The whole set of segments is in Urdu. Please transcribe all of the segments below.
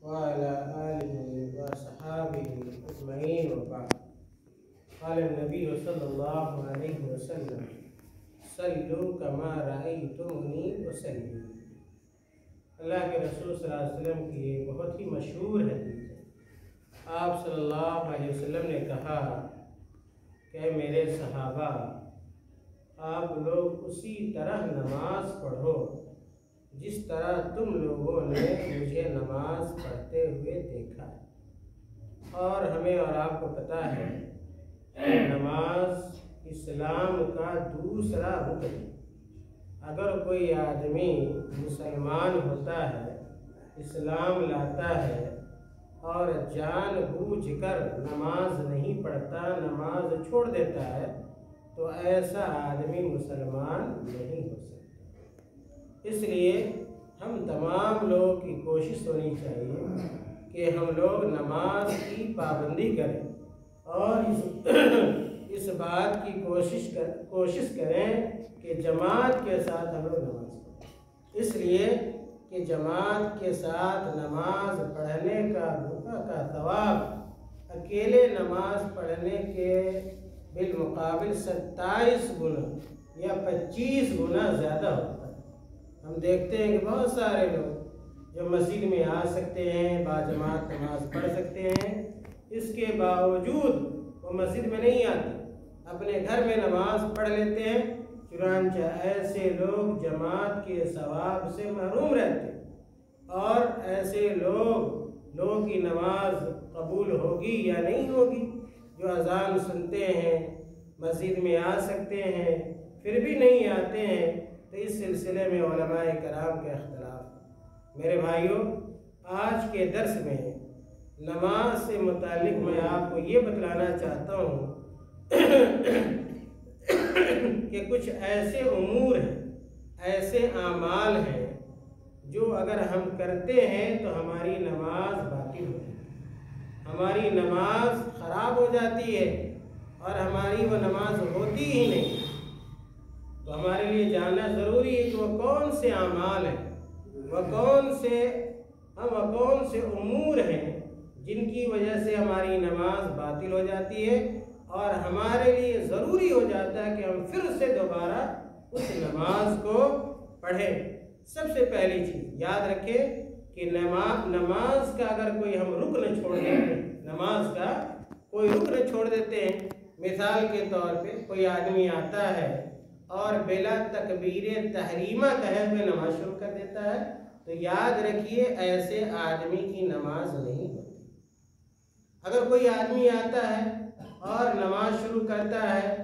وعلى آله وصحابه أجمعين وبعد. قال النبي صلى الله عليه وسلم صلوا كما رأيتموني أصلي. اللہ کے رسول صلی اللہ علیہ وسلم کی ایک بہت ہی مشہور حدیث ہے. آپ صلی اللہ علیہ وسلم نے کہا کہ میرے صحابہ، آپ لوگ اسی طرح نماز پڑھو جس طرح تم لوگوں نے مجھے نماز پڑھتے ہوئے دیکھا ہے. اور ہمیں اور آپ کو پتہ ہے کہ نماز اسلام کا دوسرا رکن ہے. اگر کوئی آدمی مسلمان ہوتا ہے، اسلام لاتا ہے اور جان بوجھ کر نماز نہیں پڑھتا، نماز چھوڑ دیتا ہے، تو ایسا آدمی مسلمان نہیں ہو سکتا. اس لیے ہم تمام لوگوں کی کوشش ہونی چاہیے کہ ہم لوگ نماز کی پابندی کریں اور اس بات کی کوشش کریں کہ جماعت کے ساتھ ہم لوگ نماز پڑھیں. اس لیے کہ جماعت کے ساتھ نماز پڑھنے کا ثواب اکیلے نماز پڑھنے کے بالمقابل 27 گنا یا 25 گنا زیادہ ہوتا ہے. ہم دیکھتے ہیں کہ بہت سارے لوگ جو مسجد میں آ سکتے ہیں، باجماعت نماز پڑھ سکتے ہیں، اس کے باوجود وہ مسجد میں نہیں آتے، اپنے گھر میں نماز پڑھ لیتے ہیں. چنانچہ ایسے لوگ جماعت کے ثواب سے محروم رہتے ہیں. اور ایسے لوگوں کی نماز قبول ہوگی یا نہیں ہوگی؟ جو اذان سنتے ہیں، مسجد میں آ سکتے ہیں، پھر بھی نہیں آتے ہیں. تو اس سلسلے میں علماء کرام کا اختلاف. میرے بھائیوں، آج کے درس میں نماز سے متعلق میں آپ کو یہ بتلانا چاہتا ہوں کہ کچھ ایسے امور ہیں، ایسے اعمال ہیں جو اگر ہم کرتے ہیں تو ہماری نماز باطل ہو جاتی ہے، ہماری نماز خراب ہو جاتی ہے اور ہماری وہ نماز ہوتی ہی نہیں. تو ہمارے لیے جاننا ضروری ہے کہ وہ کون سے اعمال ہیں، وہ کون سے امور ہیں جن کی وجہ سے ہماری نماز باطل ہو جاتی ہے اور ہمارے لیے ضروری ہو جاتا ہے کہ ہم پھر سے دوبارہ اس نماز کو پڑھیں. سب سے پہلی چیز یاد رکھیں کہ نماز کا اگر کوئی ہم رکن چھوڑ دیتے ہیں، نماز کا کوئی رکن چھوڑ دیتے ہیں، مثال کے طور پہ کوئی آدمی آتا ہے اور بلا تکبیر تحریمہ کہے ہوئے نماز شروع کر دیتا ہے، تو یاد رکھیے ایسے آدمی کی نماز نہیں ہوتی. اگر کوئی آدمی آتا ہے اور نماز شروع کرتا ہے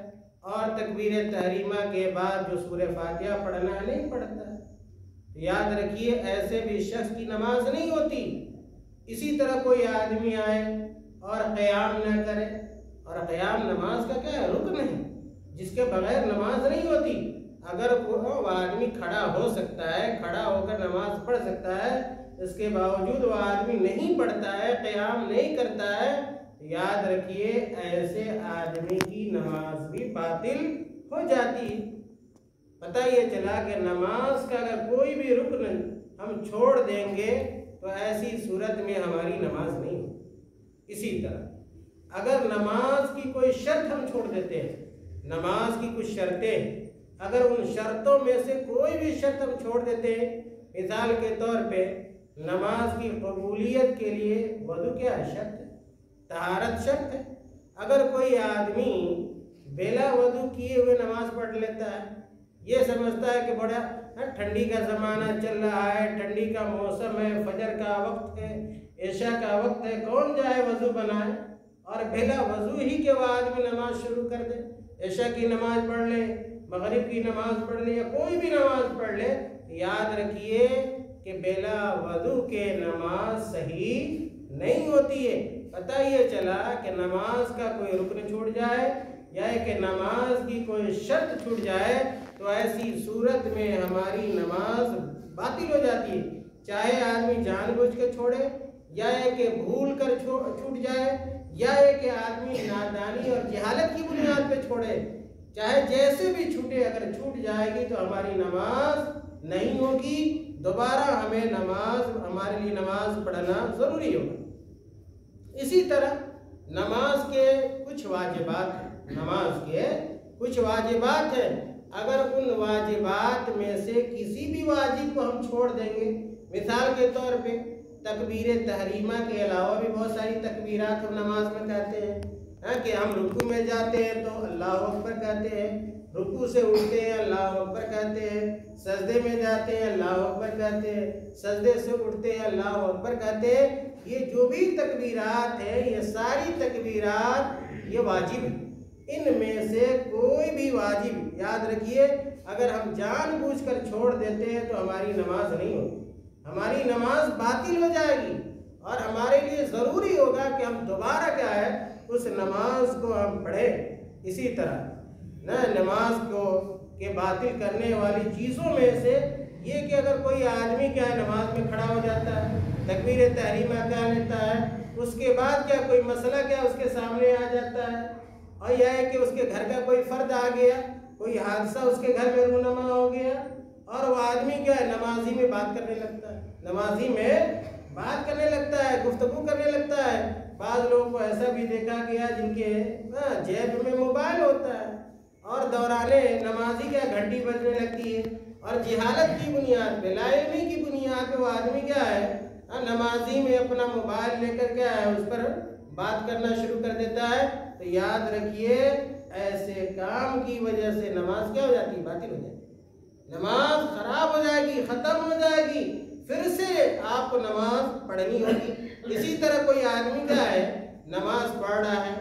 اور تکبیر تحریمہ کے بعد جو سورہ فاتحہ پڑھنا ہے نہیں پڑھتا ہے، تو یاد رکھیے ایسے بھی شخص کی نماز نہیں ہوتی. اسی طرح کوئی آدمی آئے اور قیام نہ کرے، اور قیام نماز کا کیا ہے؟ رکن ہے جس کے بغیر نماز نہیں ہوتی. اگر وہ آدمی کھڑا ہو سکتا ہے، کھڑا ہو کر نماز پڑھ سکتا ہے، اس کے باوجود وہ آدمی نہیں پڑھتا ہے، قیام نہیں کرتا ہے، یاد رکھیے ایسے آدمی کی نماز بھی باطل ہو جاتی ہے. پتہ یہ چلا کہ نماز کا اگر کوئی بھی رکن ہم چھوڑ دیں گے تو ایسی صورت میں ہماری نماز نہیں ہوتی. اسی طرح اگر نماز کی کوئی شرط ہم چھوڑ دیتے ہیں، نماز کی کچھ شرطیں، اگر ان شرطوں میں سے کوئی بھی شرط ہم چھوڑ دیتے ہیں، مثال کے طور پہ نماز کی قبولیت کے لیے وضو کیا ہے؟ شرط ہے، طہارت شرط ہے. اگر کوئی آدمی بلا وضو کیے ہوئے نماز پڑھ لیتا ہے، یہ سمجھتا ہے کہ بڑا ٹھنڈی کا زمانہ چل رہا ہے، ٹھنڈی کا موسم ہے، فجر کا وقت ہے، عشاء کا وقت ہے، کون جائے وضو بنائے، اور بلا وضو ہی کے وہ آدمی نماز شروع کر دے، عشاء کی نماز پڑھ لے، مغرب کی نماز پڑھ لے یا کوئی بھی نماز پڑھ لے، یاد رکھیے کہ بلا وضو کے نماز صحیح نہیں ہوتی ہے. پتہ یہ چلا کہ نماز کا کوئی رکن چھوٹ جائے یا کہ نماز کی کوئی شرط چھوٹ جائے تو ایسی صورت میں ہماری نماز باطل ہو جاتی ہے. چاہے آدمی جان بوجھ کے چھوڑے، یا کہ بھول کر چھوٹ جائے، یا کہ آدمی نادانی اور جہالت کی بنیاد پہ چھوڑے، چاہے جیسے بھی چھوٹے، اگر چھوٹ جائے گی تو ہماری نماز نہیں ہوگی. دوبارہ ہمیں ہمارے لیے نماز پڑھنا ضروری ہوگا۔ اسی طرح نماز کے کچھ واجبات ہیں، اگر ان واجبات میں سے کسی بھی واجب کو ہم چھوڑ دیں گے، مثال کے طور پہ تکبیر تحریمہ کے علاوہ بھی بہت ساری تکبیرات ہم نماز میں کہتے ہیں کہ ہم رکوع میں جاتے ہیں تو اللہ اکبر کہتے ہیں، رکوع سے اٹھتے ہیں اللہ اکبر کہتے ہیں، سجدے میں جاتے ہیں اللہ اکبر کہتے ہیں، سجدے سے اٹھتے ہیں اللہ اکبر کہتے ہیں۔ یہ جو بھی تکبیرات ہیں، یہ ساری تکبیرات یہ واجب ہیں۔ ان میں سے کوئی بھی واجب یاد رکھیے اگر ہم جان بوجھ کر چھوڑ دیتے ہیں تو ہماری نماز نہیں ہوگی، ہماری نماز باطل ہو جائے گی، اور ہمارے لیے ضروری ہوگا کہ ہم دوبارہ کیا ہے اس نماز کو ہم پڑھیں۔ اسی طرح نماز کو کے باطل کرنے والی چیزوں میں سے یہ کہ اگر کوئی آدمی کیا ہے نماز میں کھڑا ہو جاتا ہے، تکبیر تحریمہ کہہ لیتا ہے، اس کے بعد کیا کوئی مسئلہ کیا اس کے سامنے آ جاتا ہے، اور یہ ہے کہ اس کے گھر کا کوئی فرد آ گیا، کوئی حادثہ اس کے گھر میں رونما ہو گیا، اور وہ آدمی کیا ہے نمازی میں بات کرنے لگتا ہے، گفتگو کرنے لگتا ہے۔ بعض لوگوں کو ایسا بھی دیکھا گیا جن کے جیب میں موبائل ہوتا ہے، اور دوران نمازی کیا گھنٹی بجنے لگتی ہے، اور جہالت کی بنیاد پہ، لا علمی کی بنیاد پہ وہ آدمی کیا ہے نمازی میں اپنا موبائل لے کر کیا ہے اس پر بات کرنا شروع کر دیتا ہے۔ تو یاد رکھیے ایسے کام کی وجہ سے نماز کیا ہو جاتی ہے؟ باطل ہو جاتی ہے، نماز خراب ہو جائے گی، ختم ہو جائے گی، پھر سے آپ کو نماز پڑھنی ہوگی۔ اسی طرح کوئی آدمی کیا ہے نماز پڑھ رہا ہے،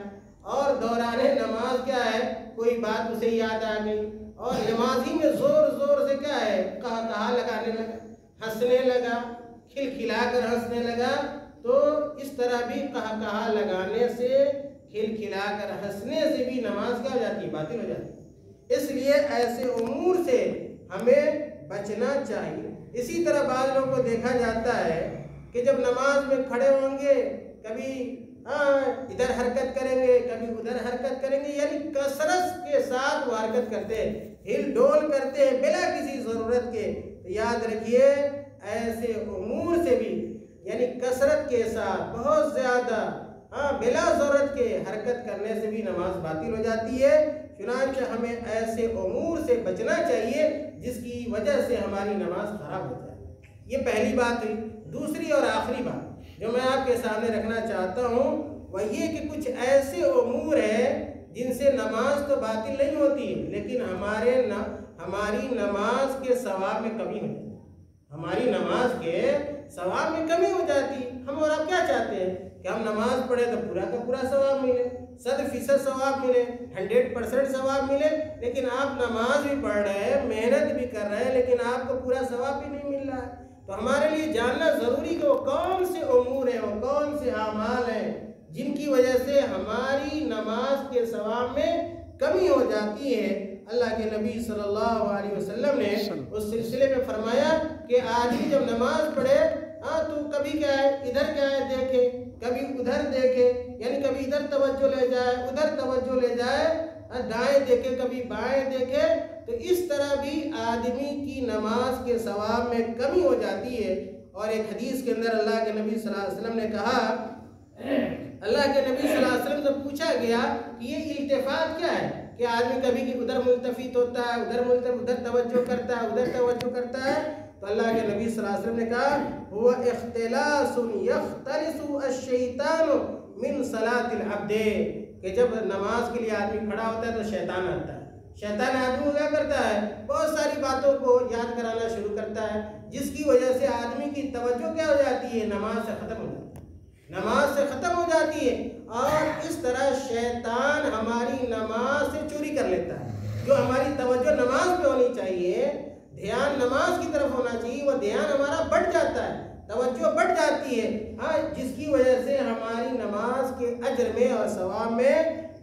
اور دوران نماز کیا ہے کوئی بات اسے یاد آ گئی، اور نمازی میں زور زور سے کیا ہے کہا لگانے لگا، ہنسنے لگا، کھلکھلا کر ہنسنے لگا، تو اس طرح بھی کہا لگانے سے، کھلکھلا کر ہنسنے سے بھی نماز کیا ہو جاتی ہے؟ باطل ہو جاتی ہے۔ اس لیے ایسے امور سے ہمیں بچنا چاہیے۔ اسی طرح بعض لوگوں کو دیکھا جاتا ہے کہ جب نماز میں کھڑے ہوں گے کبھی ادھر حرکت کریں گے، کبھی ادھر حرکت کریں گے، یعنی کثرت کے ساتھ وہ حرکت کرتے ہیں، ہل ڈول کرتے ہیں بلا کسی ضرورت کے۔ تو یاد رکھیے ایسے امور سے بھی، یعنی کثرت کے ساتھ بہت زیادہ بلا ضرورت کے حرکت کرنے سے بھی نماز باطل ہو جاتی ہے۔ چنانچہ ہمیں ایسے امور سے بچنا چاہیے جس کی وجہ سے ہماری نماز خراب ہو جائے۔ یہ پہلی بات ہوئی۔ دوسری اور آخری بات جو میں آپ کے سامنے رکھنا چاہتا ہوں وہ یہ کہ کچھ ایسے امور ہیں جن سے نماز تو باطل نہیں ہوتی، لیکن ہماری نماز کے ثواب میں کمی ہو جاتی، ہماری نماز کے ثواب میں کمی ہو جاتی۔ ہم اور آپ کیا چاہتے ہیں کہ ہم نماز پڑھیں تو پورا کا پورا ثواب ملے، 100% ثواب ملے، 100% ثواب ملے، لیکن آپ نماز بھی پڑھ رہے ہیں، محنت بھی کر رہے ہیں، لیکن آپ کو پورا ثواب بھی نہیں مل رہا ہے۔ تو ہمارے لیے جاننا ضروری کہ وہ کون سے امور ہیں، وہ کون سے اعمال ہیں جن کی وجہ سے ہماری نماز کے ثواب میں کمی ہو جاتی ہے۔ اللہ کے نبی صلی اللہ علیہ وسلم نے اس سلسلے میں فرمایا کہ آدمی جب نماز پڑھے تو کبھی کیا ہے ادھر کیا ہے دیکھے، کبھی ادھر دیکھے، یعنی کبھی ادھر توجہ لے جائے، ادھر توجہ لے جائے، دائیں دیکھے، کبھی بائیں دیکھے، تو اس طرح بھی آدمی کی نماز کے ثواب میں کمی ہو جاتی ہے۔ اور ایک حدیث کے اندر اللہ کے نبی صلی اللہ علیہ وسلم نے کہا، اللہ کے نبی صلی اللہ علیہ وسلم سے پوچھا گیا کہ یہ التفات کیا ہے، کہ آدمی کبھی کہ ادھر ملتفت ہوتا ہے، ادھر توجہ کرتا ہے، ادھر توجہ کرتا ہے، تو اللہ کے نبی صلی اللہ علیہ وسلم نے کہا هو اختلاس یختلس الشیطان من صلاة العبد، کہ جب نماز کے لیے آدمی کھڑا ہوتا ہے تو شیطان آتا ہے، شیطان آدمی کو کیا کرتا ہے بہت ساری باتوں کو یاد کرانا شروع کرتا ہے، جس کی وجہ سے آدمی کی توجہ کیا ہو جاتی ہے، نماز سے ختم ہو جاتی ہے، نماز سے ختم ہو جاتی ہے، اور اس طرح شیطان ہماری نماز سے چوری کر لیتا ہے۔ جو ہماری توجہ نماز پہ ہونی چاہیے، دھیان نماز کی طرف ہونا چاہیے، وہ دھیان ہمارا بڑھ جاتا ہے، توجہ بڑھ جاتی ہے، جس کی وجہ سے ہماری نماز کے اجر میں اور ثواب میں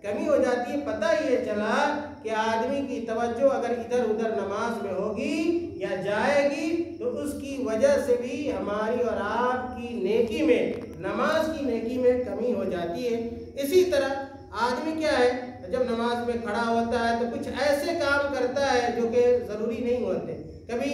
کمی ہو جاتی ہے۔ پتہ یہ چلا کہ آدمی کی توجہ اگر ادھر ادھر نماز میں ہوگی یا جائے گی تو اس کی وجہ سے بھی ہماری اور آپ کی نیکی میں، نماز کی نیکی میں کمی ہو جاتی ہے۔ اسی طرح آدمی کیا ہے جب نماز میں کھڑا ہوتا ہے تو کچھ ایسے کام کرتا ہے جو کہ ضروری نہیں ہوتے، کبھی